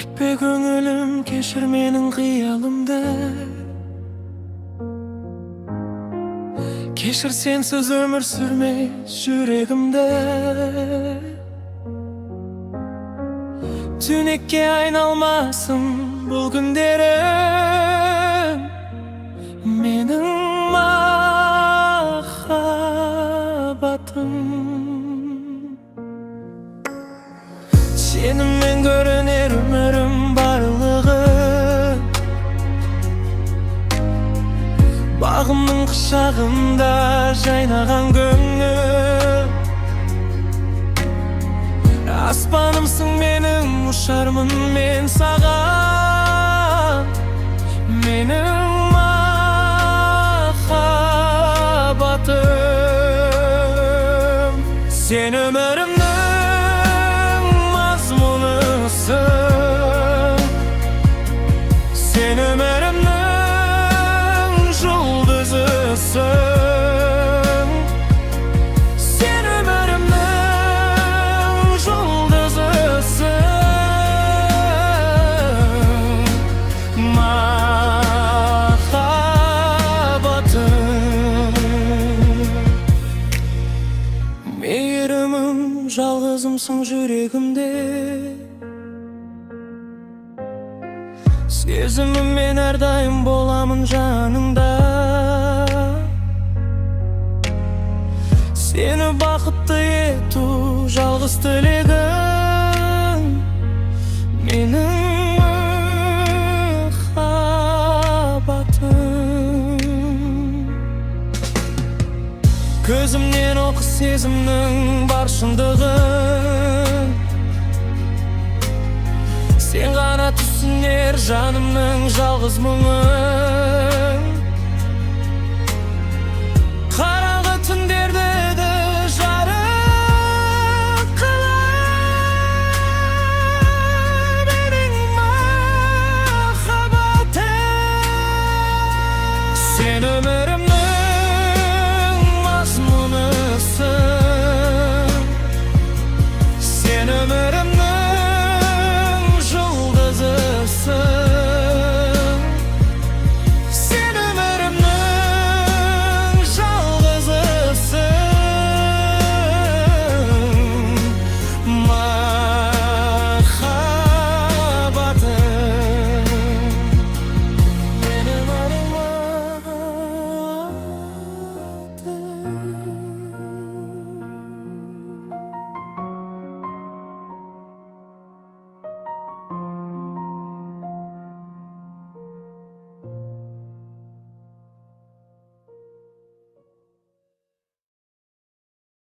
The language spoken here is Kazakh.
кетпе көңілім, кешір менің қиялымды. Кешір сенсіз өмір сүрмей жүрегімді. Түнекке айналмасын бұл күндерім, менің махаббатым. Сеніммен көрінер өмірім барлығы, бағымның құшағында жайнаған көңіл. Аспанымсың менің, ұшармын мен саған, менің махаббатым. Сен өмірімнің мазмұнысың, сен өмірімнің жұлдызысың. Мейірімім, жалғызымсың жүрегімде. Сезіміммен әрдайым боламын жаныңда. Сені бақытты ету жалғыз тілегім, менің махаббатым. Көзімнен оқы сезімнің бар шындығын, сен ғана түсінер жанымның жалғыз мұңын.